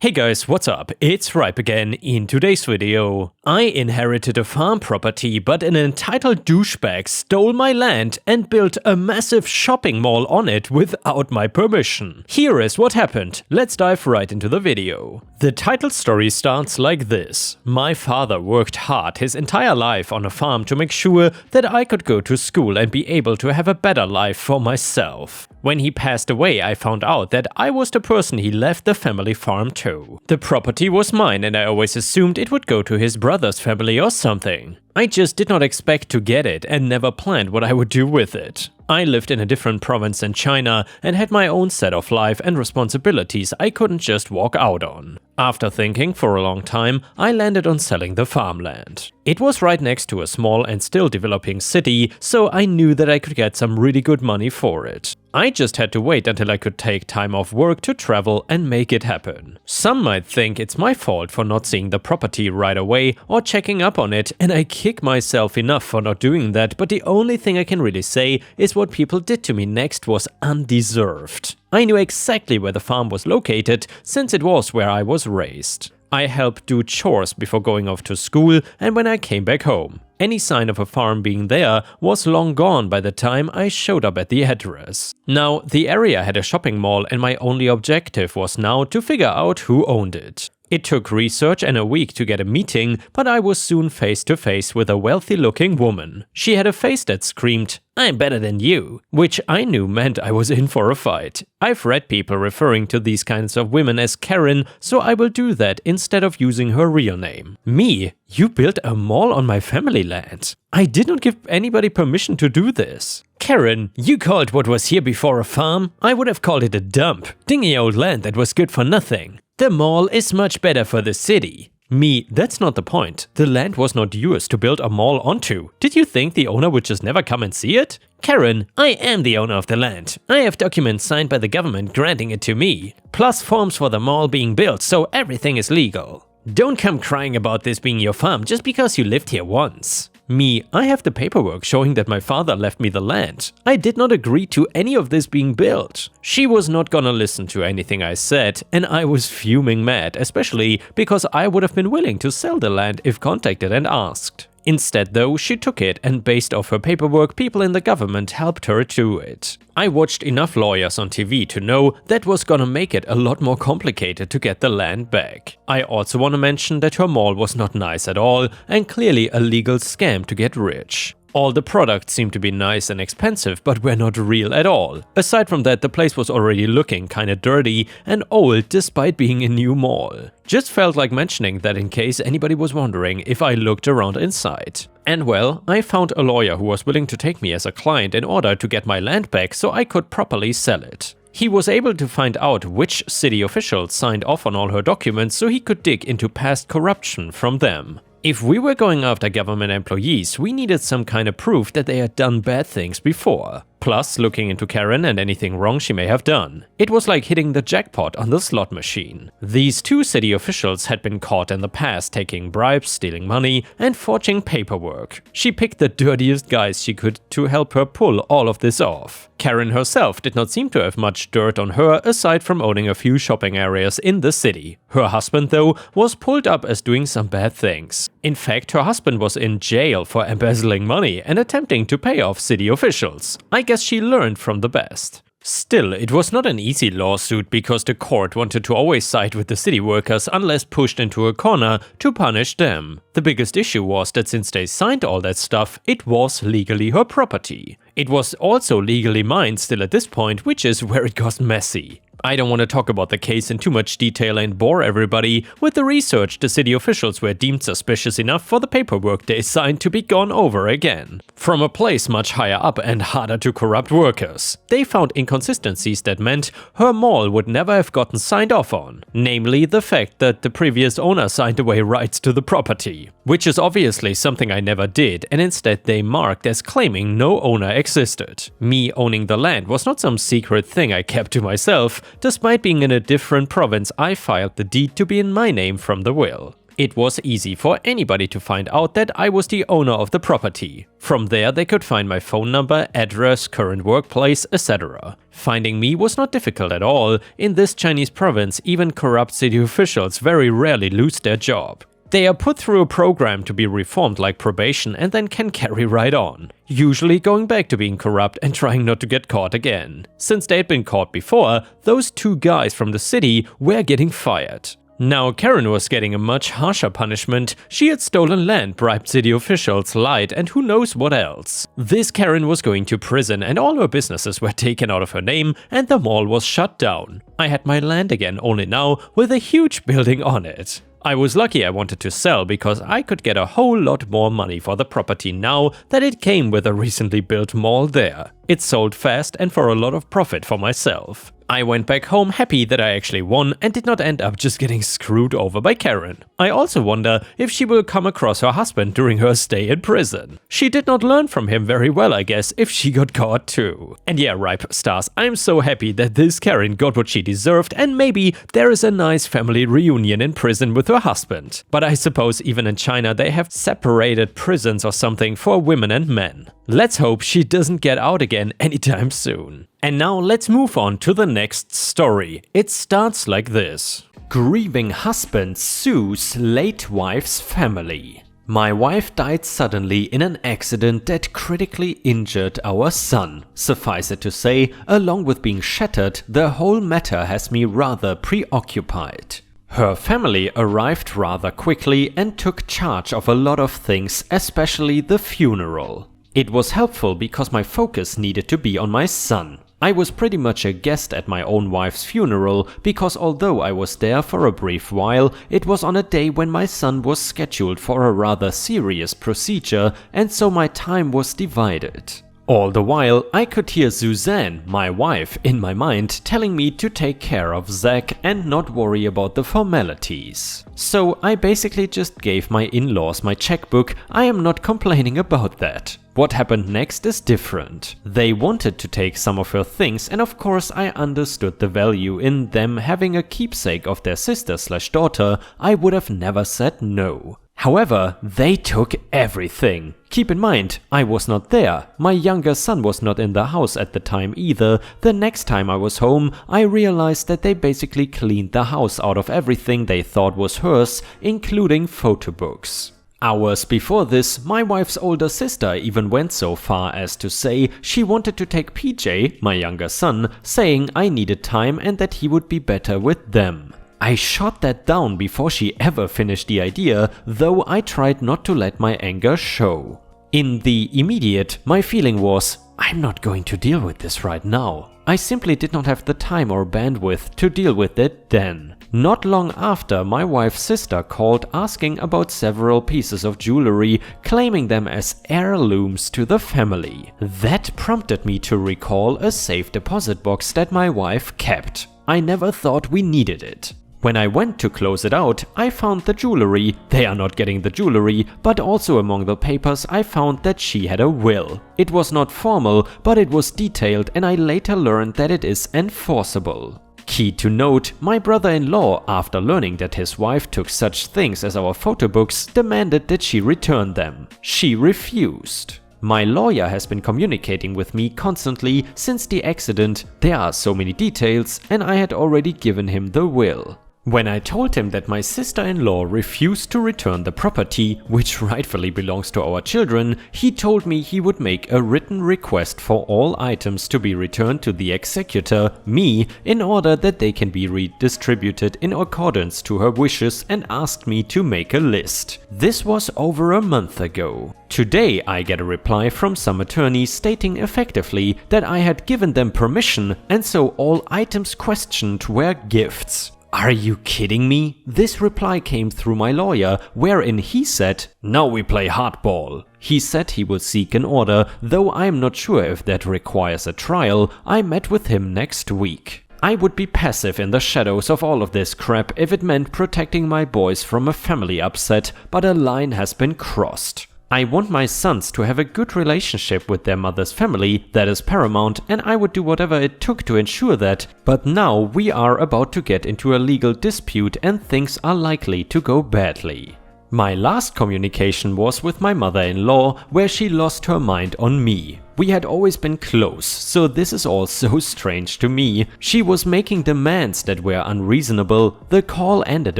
Hey guys, what's up? It's Ripe again. In today's video, I inherited a farm property, but an entitled douchebag stole my land and built a massive shopping mall on it without my permission. Here is what happened. Let's dive right into the video. The title story starts like this. My father worked hard his entire life on a farm to make sure that I could go to school and be able to have a better life for myself. When he passed away, I found out that I was the person he left the family farm to. The property was mine and I always assumed it would go to his brother's family or something. I just did not expect to get it and never planned what I would do with it. I lived in a different province in China and had my own set of life and responsibilities I couldn't just walk out on. After thinking for a long time, I landed on selling the farmland. It was right next to a small and still developing city, so I knew that I could get some really good money for it. I just had to wait until I could take time off work to travel and make it happen. Some might think it's my fault for not seeing the property right away or checking up on it, and I kick myself enough for not doing that, but the only thing I can really say is what people did to me next was undeserved. I knew exactly where the farm was located, since it was where I was raised. I helped do chores before going off to school and when I came back home. Any sign of a farm being there was long gone by the time I showed up at the address. Now, the area had a shopping mall and my only objective was now to figure out who owned it. It took research and a week to get a meeting, but I was soon face to face with a wealthy-looking woman. She had a face that screamed, "I'm better than you," which I knew meant I was in for a fight. I've read people referring to these kinds of women as Karen, so I will do that instead of using her real name. Me? You built a mall on my family land? I did not give anybody permission to do this. Karen, you called what was here before a farm? I would have called it a dump. Dingy old land that was good for nothing. The mall is much better for the city. Me, that's not the point. The land was not yours to build a mall onto. Did you think the owner would just never come and see it? Karen, I am the owner of the land. I have documents signed by the government granting it to me, plus forms for the mall being built, so everything is legal. Don't come crying about this being your farm just because you lived here once. Me, I have the paperwork showing that my father left me the land. I did not agree to any of this being built. She was not gonna listen to anything I said, and I was fuming mad, especially because I would have been willing to sell the land if contacted and asked. Instead though, she took it and based off her paperwork, people in the government helped her do it. I watched enough lawyers on TV to know that was gonna make it a lot more complicated to get the land back. I also want to mention that her mall was not nice at all and clearly a legal scam to get rich. All the products seemed to be nice and expensive, but were not real at all. Aside from that, the place was already looking kinda dirty and old despite being a new mall. Just felt like mentioning that in case anybody was wondering if I looked around inside. And well, I found a lawyer who was willing to take me as a client in order to get my land back so I could properly sell it. He was able to find out which city officials signed off on all her documents so he could dig into past corruption from them. If we were going after government employees, we needed some kind of proof that they had done bad things before. Plus, looking into Karen and anything wrong she may have done. It was like hitting the jackpot on the slot machine. These two city officials had been caught in the past taking bribes, stealing money, and forging paperwork. She picked the dirtiest guys she could to help her pull all of this off. Karen herself did not seem to have much dirt on her aside from owning a few shopping areas in the city. Her husband, though, was pulled up as doing some bad things. In fact, her husband was in jail for embezzling money and attempting to pay off city officials. I guess she learned from the best. Still, it was not an easy lawsuit because the court wanted to always side with the city workers unless pushed into a corner to punish them. The biggest issue was that since they signed all that stuff, it was legally her property. It was also legally mine still at this point, which is where it got messy. I don't want to talk about the case in too much detail and bore everybody with the research. The city officials were deemed suspicious enough for the paperwork they signed to be gone over again. From a place much higher up and harder to corrupt workers. They found inconsistencies that meant her mall would never have gotten signed off on. Namely, the fact that the previous owner signed away rights to the property. Which is obviously something I never did, and instead they marked as claiming no owner existed. Me owning the land was not some secret thing I kept to myself. Despite being in a different province, I filed the deed to be in my name from the will. It was easy for anybody to find out that I was the owner of the property. From there they could find my phone number, address, current workplace, etc. Finding me was not difficult at all. In this Chinese province, even corrupt city officials very rarely lose their job. They are put through a program to be reformed like probation and then can carry right on, usually going back to being corrupt and trying not to get caught again. Since they had been caught before, those 2 guys from the city were getting fired. Now Karen was getting a much harsher punishment. She had stolen land, bribed city officials, lied, and who knows what else. This Karen was going to prison and all her businesses were taken out of her name and the mall was shut down. I had my land again, only now with a huge building on it. I was lucky I wanted to sell because I could get a whole lot more money for the property now that it came with a recently built mall there. It sold fast and for a lot of profit for myself. I went back home happy that I actually won and did not end up just getting screwed over by Karen. I also wonder if she will come across her husband during her stay in prison. She did not learn from him very well, I guess, if she got caught too. And yeah, Ripe Stars, I'm so happy that this Karen got what she deserved and maybe there is a nice family reunion in prison with her husband. But I suppose even in China they have separated prisons or something for women and men. Let's hope she doesn't get out again anytime soon. And now let's move on to the next story. It starts like this. Grieving husband sues late wife's family. My wife died suddenly in an accident that critically injured our son. Suffice it to say, along with being shattered, the whole matter has me rather preoccupied. Her family arrived rather quickly and took charge of a lot of things, especially the funeral. It was helpful because my focus needed to be on my son. I was pretty much a guest at my own wife's funeral because although I was there for a brief while, it was on a day when my son was scheduled for a rather serious procedure and so my time was divided. All the while, I could hear Suzanne, my wife, in my mind telling me to take care of Zach and not worry about the formalities. So I basically just gave my in-laws my checkbook. I am not complaining about that. What happened next is different. They wanted to take some of her things and of course I understood the value in them having a keepsake of their sister/daughter. I would have never said no. However, they took everything. Keep in mind, I was not there. My younger son was not in the house at the time either. The next time I was home, I realized that they basically cleaned the house out of everything they thought was hers, including photo books. Hours before this, my wife's older sister even went so far as to say she wanted to take PJ, my younger son, saying I needed time and that he would be better with them. I shot that down before she ever finished the idea, though I tried not to let my anger show. In the immediate, my feeling was, I'm not going to deal with this right now. I simply did not have the time or bandwidth to deal with it then. Not long after, my wife's sister called asking about several pieces of jewelry, claiming them as heirlooms to the family. That prompted me to recall a safe deposit box that my wife kept. I never thought we needed it. When I went to close it out, I found the jewelry. They are not getting the jewelry, but also among the papers I found that she had a will. It was not formal, but it was detailed and I later learned that it is enforceable. Key to note, my brother-in-law, after learning that his wife took such things as our photo books, demanded that she return them. She refused. My lawyer has been communicating with me constantly since the accident. There are so many details and I had already given him the will. When I told him that my sister-in-law refused to return the property, which rightfully belongs to our children, he told me he would make a written request for all items to be returned to the executor, me, in order that they can be redistributed in accordance to her wishes and asked me to make a list. This was over a month ago. Today I get a reply from some attorney stating effectively that I had given them permission and so all items questioned were gifts. Are you kidding me? This reply came through my lawyer, wherein he said, "Now we play hardball." He said he will seek an order, though I am not sure if that requires a trial. I met with him next week. I would be passive in the shadows of all of this crap if it meant protecting my boys from a family upset, but a line has been crossed. I want my sons to have a good relationship with their mother's family, that is paramount, and I would do whatever it took to ensure that, but now we are about to get into a legal dispute and things are likely to go badly. My last communication was with my mother-in-law, where she lost her mind on me. We had always been close, so this is all so strange to me. She was making demands that were unreasonable. The call ended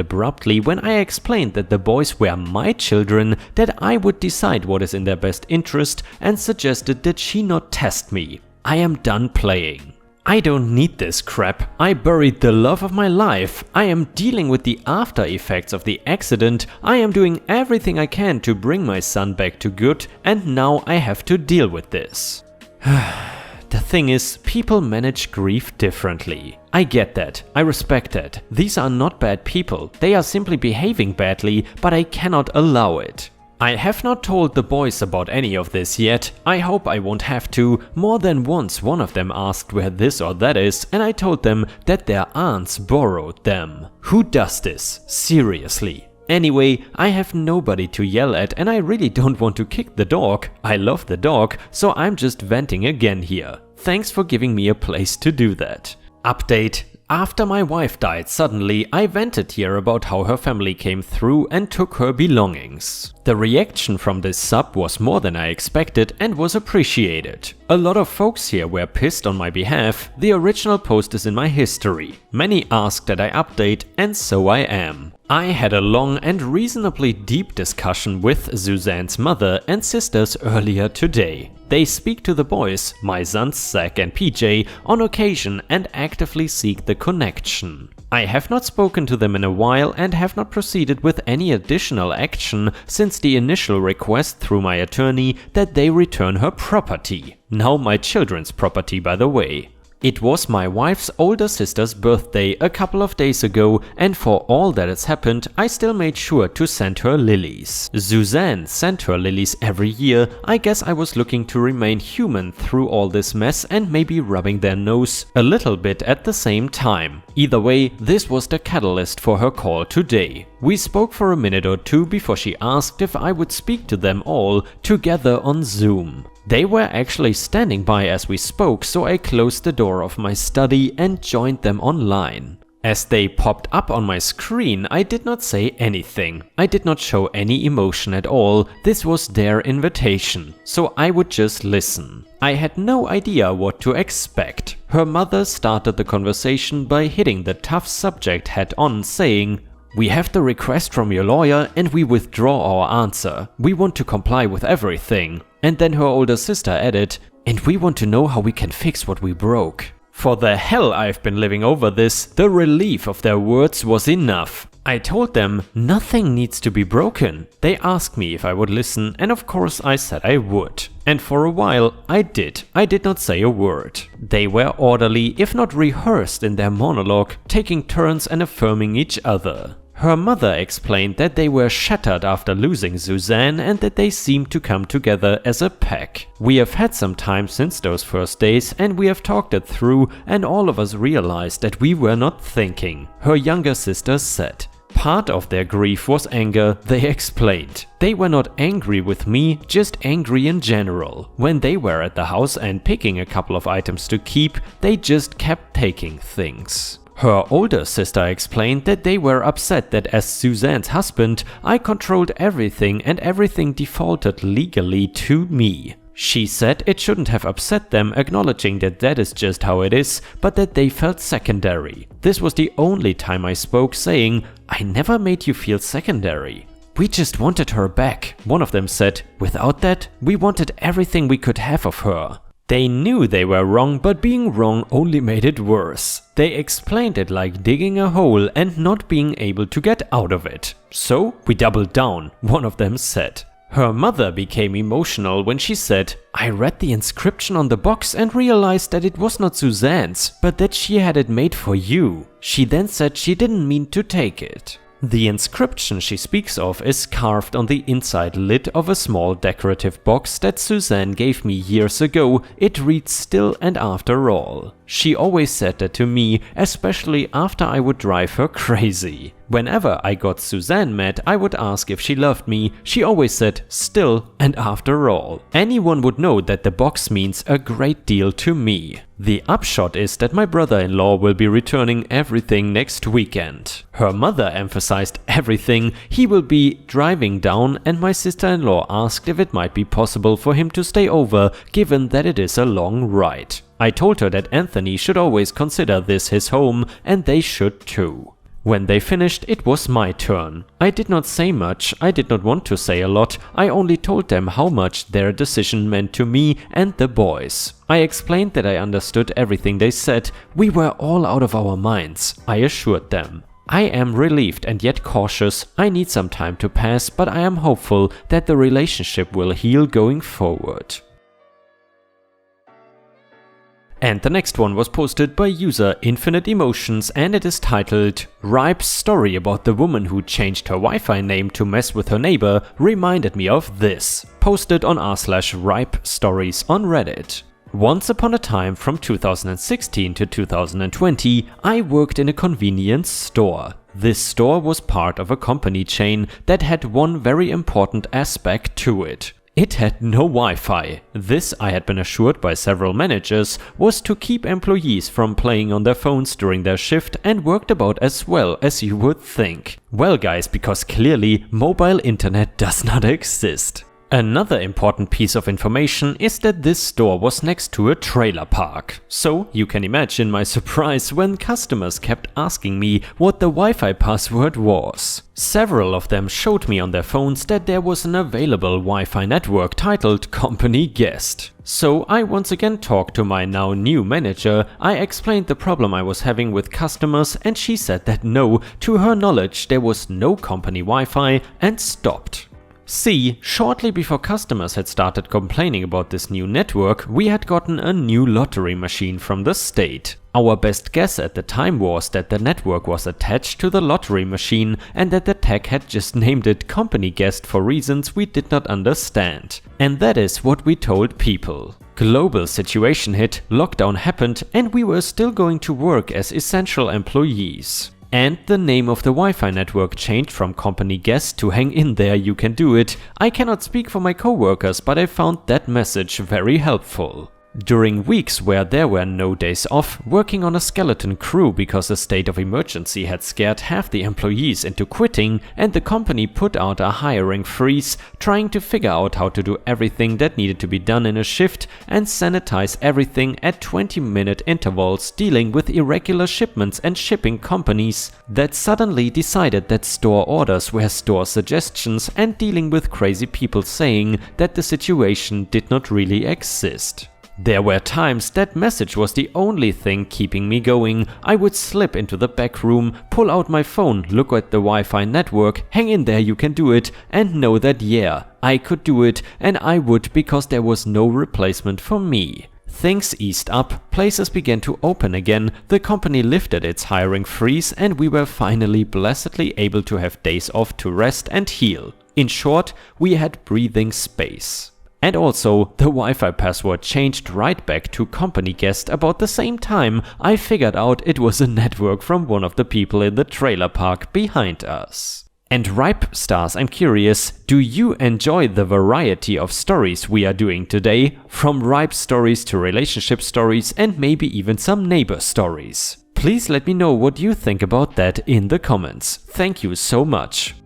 abruptly when I explained that the boys were my children, that I would decide what is in their best interest, and suggested that she not test me. I am done playing. I don't need this crap. I buried the love of my life. I am dealing with the after effects of the accident. I am doing everything I can to bring my son back to good, and now I have to deal with this. The thing is, people manage grief differently. I get that. I respect that. These are not bad people. They are simply behaving badly, but I cannot allow it. I have not told the boys about any of this yet. I hope I won't have to. More than once one of them asked where this or that is, and I told them that their aunts borrowed them. Who does this? Seriously. Anyway, I have nobody to yell at and I really don't want to kick the dog. I love the dog, so I'm just venting again here. Thanks for giving me a place to do that. Update. After my wife died suddenly, I vented here about how her family came through and took her belongings. The reaction from this sub was more than I expected and was appreciated. A lot of folks here were pissed on my behalf. The original post is in my history. Many asked that I update, and so I am. I had a long and reasonably deep discussion with Suzanne's mother and sisters earlier today. They speak to the boys, my sons Zach and PJ, on occasion and actively seek the connection. I have not spoken to them in a while and have not proceeded with any additional action since the initial request through my attorney that they return her property. Now my children's property, by the way. It was my wife's older sister's birthday a couple of days ago, and for all that has happened, I still made sure to send her lilies. Suzanne sent her lilies every year. I guess I was looking to remain human through all this mess and maybe rubbing their nose a little bit at the same time. Either way, this was the catalyst for her call today. We spoke for a minute or two before she asked if I would speak to them all together on Zoom. They were actually standing by as we spoke, so I closed the door of my study and joined them online. As they popped up on my screen, I did not say anything. I did not show any emotion at all. This was their invitation, so I would just listen. I had no idea what to expect. Her mother started the conversation by hitting the tough subject head on, saying, "We have the request from your lawyer and we withdraw our answer. We want to comply with everything." And then her older sister added, "And we want to know how we can fix what we broke." For the hell I've been living over this, the relief of their words was enough. I told them nothing needs to be broken. They asked me if I would listen, and of course I said I would. And for a while I did. I did not say a word. They were orderly, if not rehearsed in their monologue, taking turns and affirming each other. Her mother explained that they were shattered after losing Suzanne and that they seemed to come together as a pack. We have had some time since those first days and we have talked it through, and all of us realized that we were not thinking, her younger sister said. Part of their grief was anger, they explained. They were not angry with me, just angry in general. When they were at the house and picking a couple of items to keep, they just kept taking things. Her older sister explained that they were upset that as Suzanne's husband, I controlled everything and everything defaulted legally to me. She said it shouldn't have upset them, acknowledging that that is just how it is, but that they felt secondary. This was the only time I spoke, saying, "I never made you feel secondary. We just wanted her back," one of them said. "Without that, we wanted everything we could have of her." They knew they were wrong, but being wrong only made it worse. They explained it like digging a hole and not being able to get out of it. "So we doubled down," one of them said. Her mother became emotional when she said, "I read the inscription on the box and realized that it was not Suzanne's, but that she had it made for you." She then said she didn't mean to take it. The inscription she speaks of is carved on the inside lid of a small decorative box that Suzanne gave me years ago. It reads "Still and After All." She always said that to me, especially after I would drive her crazy. Whenever I got Suzanne mad, I would ask if she loved me. She always said, still and after all. Anyone would know that the box means a great deal to me. The upshot is that my brother-in-law will be returning everything next weekend. Her mother emphasized everything. He will be driving down, and my sister-in-law asked if it might be possible for him to stay over, given that it is a long ride. I told her that Anthony should always consider this his home, and they should too. When they finished, it was my turn. I did not say much, I did not want to say a lot, I only told them how much their decision meant to me and the boys. I explained that I understood everything they said. We were all out of our minds, I assured them. I am relieved and yet cautious. I need some time to pass, but I am hopeful that the relationship will heal going forward. And the next one was posted by user Infinite Emotions, and it is titled, Ripe's story about the woman who changed her Wi-Fi name to mess with her neighbor reminded me of this. Posted on r/Ripe Stories on Reddit. Once upon a time, from 2016 to 2020, I worked in a convenience store. This store was part of a company chain that had one very important aspect to it. It had no Wi-Fi. This, I had been assured by several managers, was to keep employees from playing on their phones during their shift, and worked about as well as you would think. Well guys, because clearly mobile internet does not exist. Another important piece of information is that this store was next to a trailer park. So you can imagine my surprise when customers kept asking me what the Wi-Fi password was. Several of them showed me on their phones that there was an available Wi-Fi network titled Company Guest. So I once again talked to my now new manager. I explained the problem I was having with customers, and she said that no, to her knowledge there was no company Wi-Fi, and stopped. See, shortly before customers had started complaining about this new network, we had gotten a new lottery machine from the state. Our best guess at the time was that the network was attached to the lottery machine and that the tech had just named it Company Guest for reasons we did not understand. And that is what we told people. Global situation hit, lockdown happened, and we were still going to work as essential employees. And the name of the Wi-Fi network changed from Company Guest to Hang in there, you can do it. I cannot speak for my coworkers, but I found that message very helpful. During weeks where there were no days off, working on a skeleton crew because a state of emergency had scared half the employees into quitting, and the company put out a hiring freeze, trying to figure out how to do everything that needed to be done in a shift and sanitize everything at 20-minute intervals, dealing with irregular shipments and shipping companies that suddenly decided that store orders were store suggestions, and dealing with crazy people saying that the situation did not really exist. There were times that message was the only thing keeping me going. I would slip into the back room, pull out my phone, look at the Wi-Fi network, hang in there, you can do it, and know that yeah, I could do it, and I would, because there was no replacement for me. Things eased up, places began to open again, the company lifted its hiring freeze, and we were finally blessedly able to have days off to rest and heal. In short, we had breathing space. And also, the Wi-Fi password changed right back to Company Guest about the same time I figured out it was a network from one of the people in the trailer park behind us. And Ripe Stars, I'm curious, do you enjoy the variety of stories we are doing today? From Ripe stories to relationship stories and maybe even some neighbor stories. Please let me know what you think about that in the comments. Thank you so much.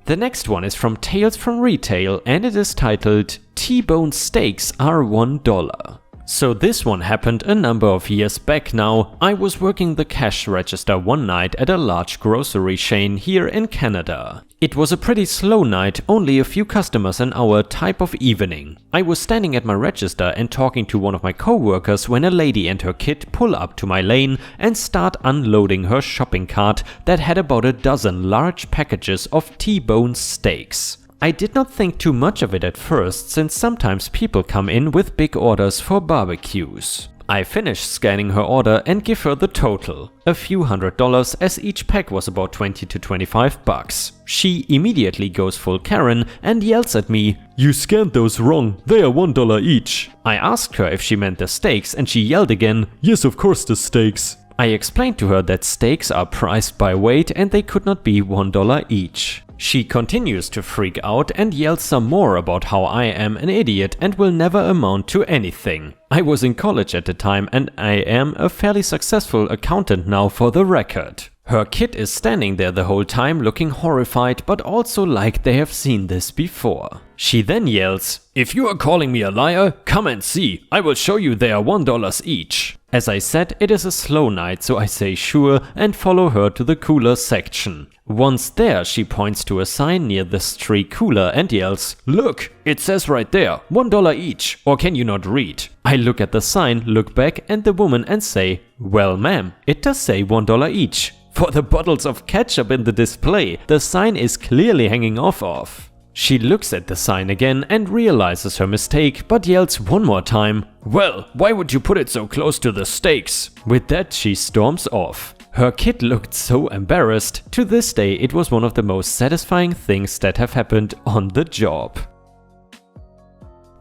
The next one is from Tales from Retail, and it is titled Tbone Steaks are $1. So this one happened a number of years back now. I was working the cash register one night at a large grocery chain here in Canada. It was a pretty slow night, only a few customers an hour type of evening. I was standing at my register and talking to one of my co-workers when a lady and her kid pull up to my lane and start unloading her shopping cart that had about a dozen large packages of Tbone Steaks. I did not think too much of it at first, since sometimes people come in with big orders for barbecues. I finish scanning her order and give her the total, a few $100, as each pack was about $20 to $25. She immediately goes full Karen and yells at me, You scanned those wrong. They are $1 each. I asked her if she meant the steaks and she yelled again, Yes, of course the steaks. I explained to her that steaks are priced by weight and they could not be $1 each. She continues to freak out and yells some more about how I am an idiot and will never amount to anything. I was in college at the time and I am a fairly successful accountant now, for the record. Her kid is standing there the whole time looking horrified, but also like they have seen this before. She then yells, If you are calling me a liar, come and see. I will show you they are $1 each. As I said, it is a slow night, so I say sure and follow her to the cooler section. Once there, she points to a sign near the street cooler and yells, Look, it says right there, $1 each, or can you not read? I look at the sign, look back at the woman and say, Well ma'am, it does say $1 each. For the bottles of ketchup in the display, the sign is clearly hanging off of. She looks at the sign again and realizes her mistake, but yells one more time, Well, why would you put it so close to the steaks? With that, she storms off. Her kid looked so embarrassed. To this day, it was one of the most satisfying things that have happened on the job.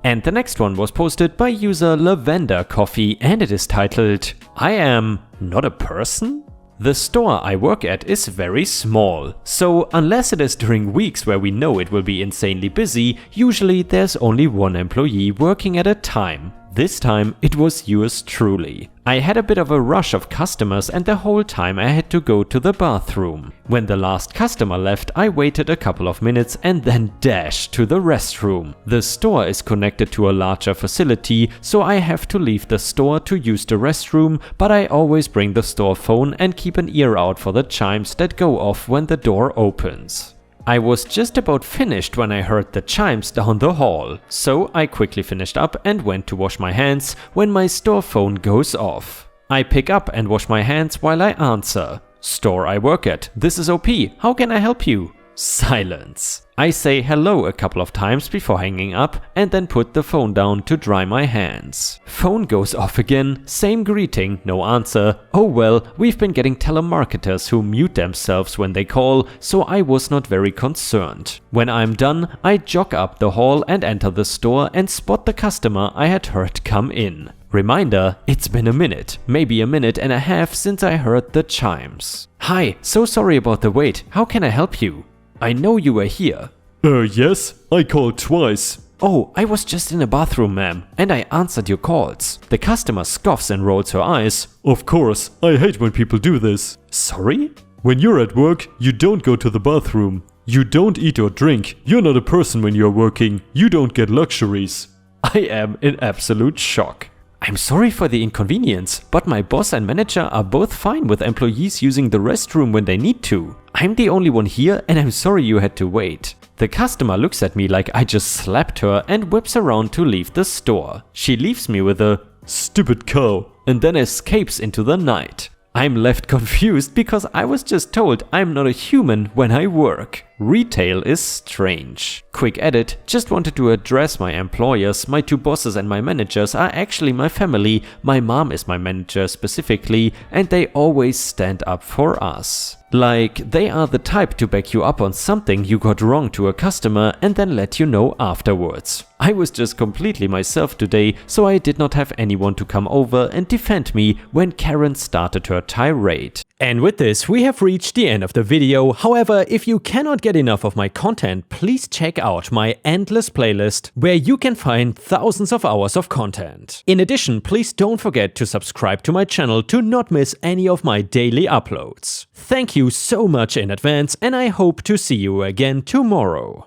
And the next one was posted by user Lavender Coffee and it is titled, I am not a person? The store I work at is very small, so unless it is during weeks where we know it will be insanely busy, usually there's only one employee working at a time. This time it was yours truly. I had a bit of a rush of customers and the whole time I had to go to the bathroom. When the last customer left, I waited a couple of minutes and then dashed to the restroom. The store is connected to a larger facility, so I have to leave the store to use the restroom, but I always bring the store phone and keep an ear out for the chimes that go off when the door opens. I was just about finished when I heard the chimes down the hall, so I quickly finished up and went to wash my hands when my store phone goes off. I pick up and wash my hands while I answer. Store I work at, this is OP, how can I help you? Silence. I say hello a couple of times before hanging up and then put the phone down to dry my hands. Phone goes off again, same greeting, no answer. Oh well, we've been getting telemarketers who mute themselves when they call, so I was not very concerned. When I'm done, I jog up the hall and enter the store and spot the customer I had heard come in. Reminder, it's been a minute, maybe a minute and a half since I heard the chimes. Hi, so sorry about the wait, how can I help you? I know you were here. Yes, I called twice. Oh, I was just in a bathroom, ma'am, and I answered your calls. The customer scoffs and rolls her eyes. Of course, I hate when people do this. Sorry? When you're at work, you don't go to the bathroom. You don't eat or drink. You're not a person when you're working. You don't get luxuries. I am in absolute shock. I'm sorry for the inconvenience, but my boss and manager are both fine with employees using the restroom when they need to. I'm the only one here and I'm sorry you had to wait. The customer looks at me like I just slapped her and whips around to leave the store. She leaves me with a stupid cow and then escapes into the night. I'm left confused because I was just told I'm not a human when I work. Retail is strange. Quick edit, just wanted to address my employers. My two bosses and my managers are actually my family. My mom is my manager specifically, and they always stand up for us. Like, they are the type to back you up on something you got wrong to a customer and then let you know afterwards. I was just completely myself today, so I did not have anyone to come over and defend me when Karen started her tirade. And with this, we have reached the end of the video. However, if you cannot get enough of my content, please check out my endless playlist, where you can find thousands of hours of content. In addition, please don't forget to subscribe to my channel to not miss any of my daily uploads. Thank you so much in advance, and I hope to see you again tomorrow.